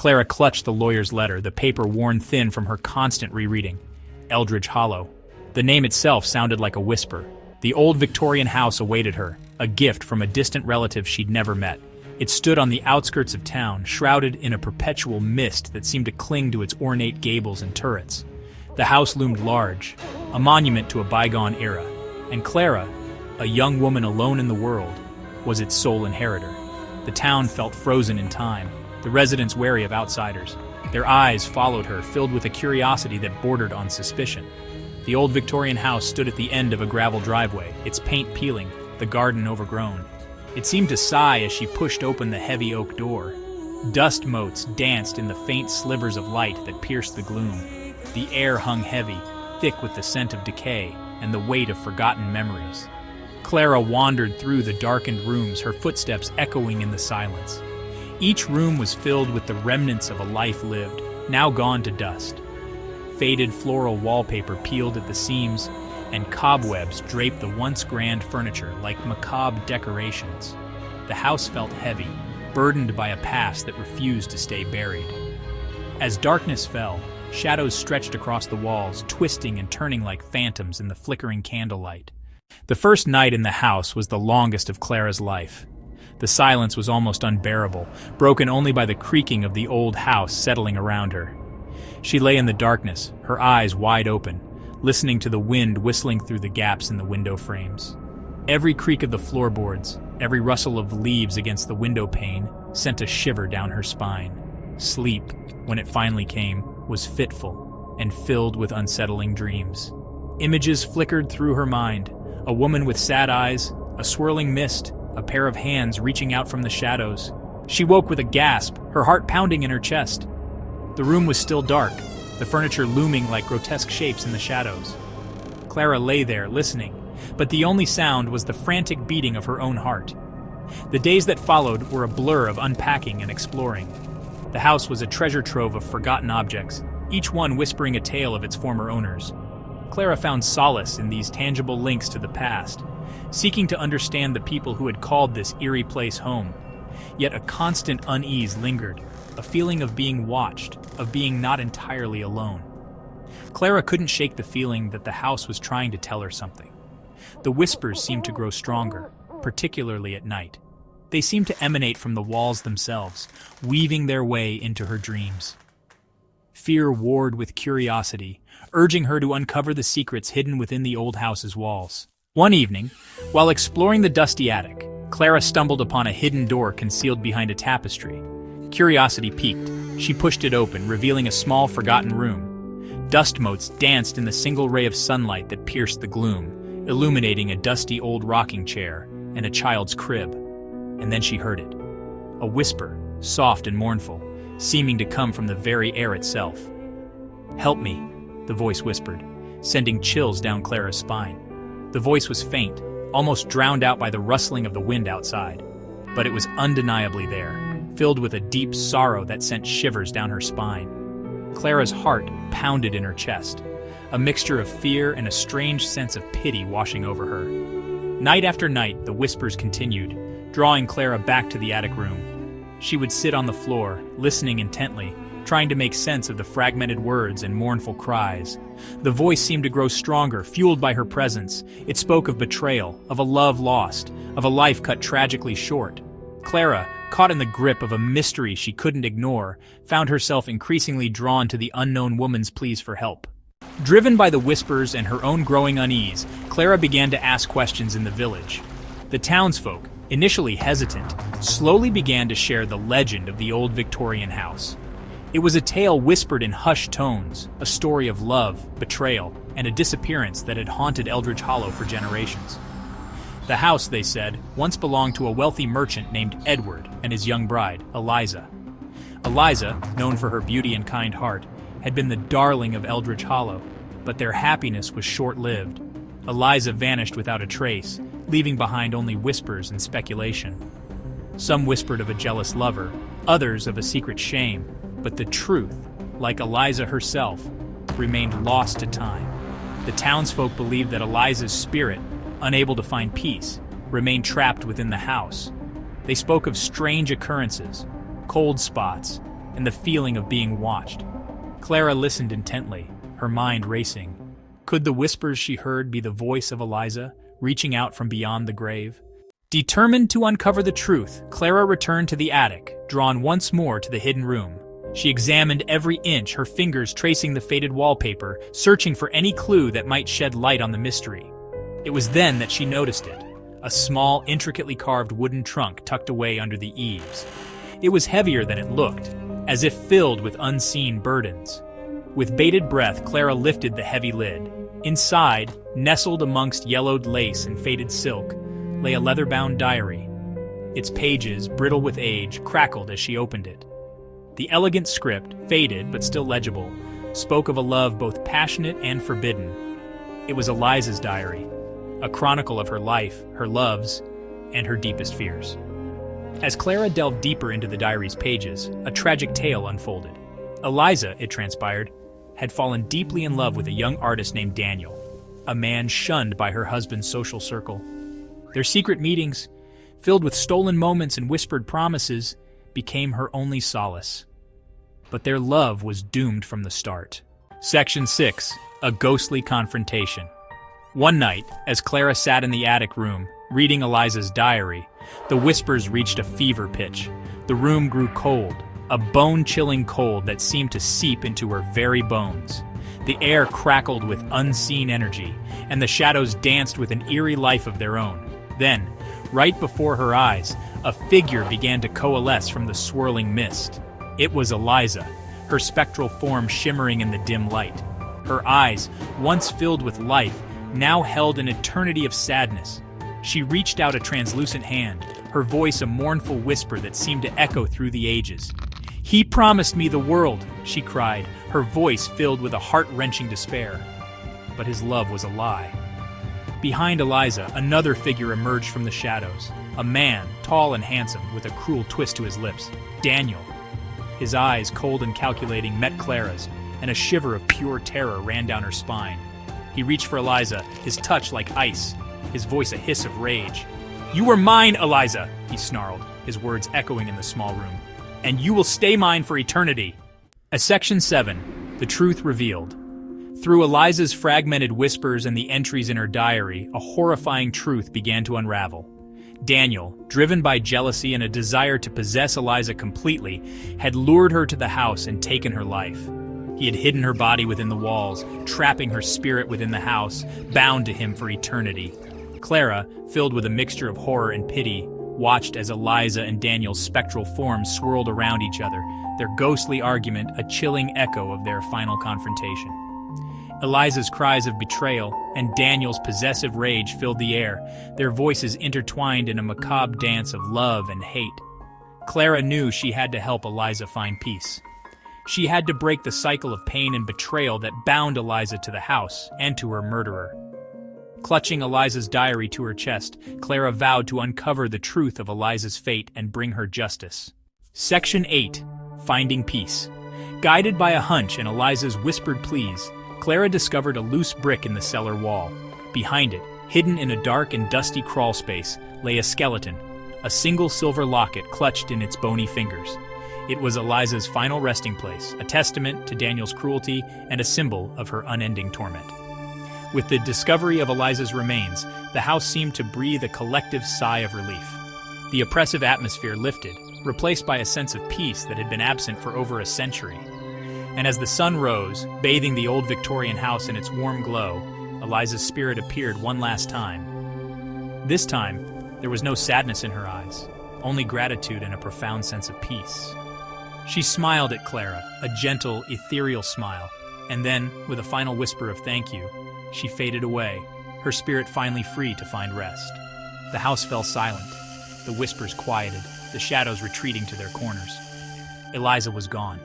Clara clutched the lawyer's letter, the paper worn thin from her constant rereading. Eldridge Hollow. The name itself sounded like a whisper. The old Victorian house awaited her, a gift from a distant relative she'd never met. It stood on the outskirts of town, shrouded in a perpetual mist that seemed to cling to its ornate gables and turrets. The house loomed large, a monument to a bygone era, and Clara, a young woman alone in the world, was its sole inheritor. The town felt frozen in time, the residents wary of outsiders. Their eyes followed her, filled with a curiosity that bordered on suspicion. The old Victorian house stood at the end of a gravel driveway, its paint peeling, the garden overgrown. It seemed to sigh as she pushed open the heavy oak door. Dust motes danced in the faint slivers of light that pierced the gloom. The air hung heavy, thick with the scent of decay and the weight of forgotten memories. Clara wandered through the darkened rooms, her footsteps echoing in the silence. Each room was filled with the remnants of a life lived, now gone to dust. Faded floral wallpaper peeled at the seams, and cobwebs draped the once grand furniture like macabre decorations. The house felt heavy, burdened by a past that refused to stay buried. As darkness fell, shadows stretched across the walls, twisting and turning like phantoms in the flickering candlelight. The first night in the house was the longest of Clara's life. The silence was almost unbearable, broken only by the creaking of the old house settling around her. She lay in the darkness, her eyes wide open, listening to the wind whistling through the gaps in the window frames. Every creak of the floorboards, every rustle of leaves against the window pane sent a shiver down her spine. Sleep, when it finally came, was fitful and filled with unsettling dreams. Images flickered through her mind, a woman with sad eyes, a swirling mist, a pair of hands reaching out from the shadows. She woke with a gasp, her heart pounding in her chest. The room was still dark, the furniture looming like grotesque shapes in the shadows. Clara lay there, listening, but the only sound was the frantic beating of her own heart. The days that followed were a blur of unpacking and exploring. The house was a treasure trove of forgotten objects, each one whispering a tale of its former owners. Clara found solace in these tangible links to the past, seeking to understand the people who had called this eerie place home. Yet a constant unease lingered, a feeling of being watched, of being not entirely alone. Clara couldn't shake the feeling that the house was trying to tell her something. The whispers seemed to grow stronger, particularly at night. They seemed to emanate from the walls themselves, weaving their way into her dreams. Fear warred with curiosity, urging her to uncover the secrets hidden within the old house's walls. One evening, while exploring the dusty attic, Clara stumbled upon a hidden door concealed behind a tapestry. Curiosity piqued. She pushed it open, revealing a small, forgotten room. Dust motes danced in the single ray of sunlight that pierced the gloom, illuminating a dusty old rocking chair and a child's crib. And then she heard it. A whisper, soft and mournful, seeming to come from the very air itself. "Help me," the voice whispered, sending chills down Clara's spine. The voice was faint, almost drowned out by the rustling of the wind outside. But it was undeniably there, filled with a deep sorrow that sent shivers down her spine. Clara's heart pounded in her chest, a mixture of fear and a strange sense of pity washing over her. Night after night, the whispers continued, drawing Clara back to the attic room. She would sit on the floor, listening intently, trying to make sense of the fragmented words and mournful cries. The voice seemed to grow stronger, fueled by her presence. It spoke of betrayal, of a love lost, of a life cut tragically short. Clara, caught in the grip of a mystery she couldn't ignore, found herself increasingly drawn to the unknown woman's pleas for help. Driven by the whispers and her own growing unease, Clara began to ask questions in the village. The townsfolk, initially hesitant, slowly began to share the legend of the old Victorian house. It was a tale whispered in hushed tones, a story of love, betrayal, and a disappearance that had haunted Eldridge Hollow for generations. The house, they said, once belonged to a wealthy merchant named Edward and his young bride, Eliza. Eliza, known for her beauty and kind heart, had been the darling of Eldridge Hollow, but their happiness was short-lived. Eliza vanished without a trace, leaving behind only whispers and speculation. Some whispered of a jealous lover, others of a secret shame, but the truth, like Eliza herself, remained lost to time. The townsfolk believed that Eliza's spirit, unable to find peace, remained trapped within the house. They spoke of strange occurrences, cold spots, and the feeling of being watched. Clara listened intently, her mind racing. Could the whispers she heard be the voice of Eliza, reaching out from beyond the grave? Determined to uncover the truth, Clara returned to the attic, drawn once more to the hidden room. She examined every inch, her fingers tracing the faded wallpaper, searching for any clue that might shed light on the mystery. It was then that she noticed it, a small, intricately carved wooden trunk tucked away under the eaves. It was heavier than it looked, as if filled with unseen burdens. With bated breath, Clara lifted the heavy lid. Inside, nestled amongst yellowed lace and faded silk, lay a leather-bound diary. Its pages, brittle with age, crackled as she opened it. The elegant script, faded but still legible, spoke of a love both passionate and forbidden. It was Eliza's diary, a chronicle of her life, her loves, and her deepest fears. As Clara delved deeper into the diary's pages, a tragic tale unfolded. Eliza, it transpired, had fallen deeply in love with a young artist named Daniel, a man shunned by her husband's social circle. Their secret meetings, filled with stolen moments and whispered promises, became her only solace. But their love was doomed from the start. Section 6. A Ghostly Confrontation. One night, as Clara sat in the attic room, reading Eliza's diary, the whispers reached a fever pitch. The room grew cold, a bone-chilling cold that seemed to seep into her very bones. The air crackled with unseen energy, and the shadows danced with an eerie life of their own. Then, right before her eyes, a figure began to coalesce from the swirling mist. It was Eliza, her spectral form shimmering in the dim light. Her eyes, once filled with life, now held an eternity of sadness. She reached out a translucent hand, her voice a mournful whisper that seemed to echo through the ages. "He promised me the world," she cried, her voice filled with a heart-wrenching despair. But his love was a lie. Behind Eliza, another figure emerged from the shadows. A man, tall and handsome, with a cruel twist to his lips. Daniel. His eyes, cold and calculating, met Clara's, and a shiver of pure terror ran down her spine. He reached for Eliza, his touch like ice, his voice a hiss of rage. "You were mine, Eliza," he snarled, his words echoing in the small room. "And you will stay mine for eternity." As Section 7, The Truth Revealed. Through Eliza's fragmented whispers and the entries in her diary, a horrifying truth began to unravel. Daniel, driven by jealousy and a desire to possess Eliza completely, had lured her to the house and taken her life. He had hidden her body within the walls, trapping her spirit within the house, bound to him for eternity. Clara, filled with a mixture of horror and pity, watched as Eliza and Daniel's spectral forms swirled around each other, their ghostly argument a chilling echo of their final confrontation. Eliza's cries of betrayal and Daniel's possessive rage filled the air, their voices intertwined in a macabre dance of love and hate. Clara knew she had to help Eliza find peace. She had to break the cycle of pain and betrayal that bound Eliza to the house and to her murderer. Clutching Eliza's diary to her chest, Clara vowed to uncover the truth of Eliza's fate and bring her justice. Section 8. Finding Peace. Guided by a hunch and Eliza's whispered pleas, Clara discovered a loose brick in the cellar wall. Behind it, hidden in a dark and dusty crawl space, lay a skeleton, a single silver locket clutched in its bony fingers. It was Eliza's final resting place, a testament to Daniel's cruelty and a symbol of her unending torment. With the discovery of Eliza's remains, the house seemed to breathe a collective sigh of relief. The oppressive atmosphere lifted, replaced by a sense of peace that had been absent for over a century. And as the sun rose, bathing the old Victorian house in its warm glow, Eliza's spirit appeared one last time. This time, there was no sadness in her eyes, only gratitude and a profound sense of peace. She smiled at Clara, a gentle, ethereal smile, and then, with a final whisper of thank you, she faded away, her spirit finally free to find rest. The house fell silent, the whispers quieted, the shadows retreating to their corners. Eliza was gone,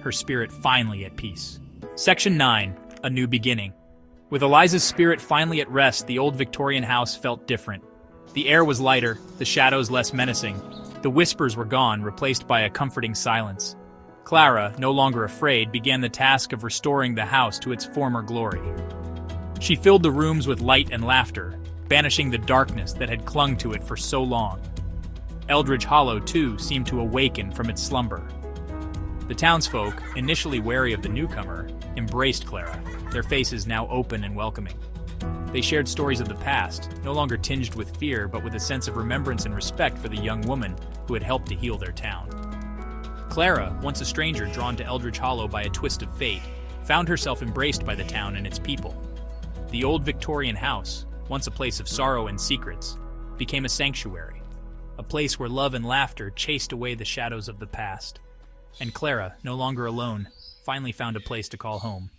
her spirit finally at peace. Section 9. A New Beginning. With Eliza's spirit finally at rest, the old Victorian house felt different. The air was lighter, the shadows less menacing. The whispers were gone, replaced by a comforting silence. Clara, no longer afraid, began the task of restoring the house to its former glory. She filled the rooms with light and laughter, banishing the darkness that had clung to it for so long. Eldridge Hollow, too, seemed to awaken from its slumber. The townsfolk, initially wary of the newcomer, embraced Clara, their faces now open and welcoming. They shared stories of the past, no longer tinged with fear but with a sense of remembrance and respect for the young woman who had helped to heal their town. Clara, once a stranger drawn to Eldridge Hollow by a twist of fate, found herself embraced by the town and its people. The old Victorian house, once a place of sorrow and secrets, became a sanctuary, a place where love and laughter chased away the shadows of the past. And Clara, no longer alone, finally found a place to call home.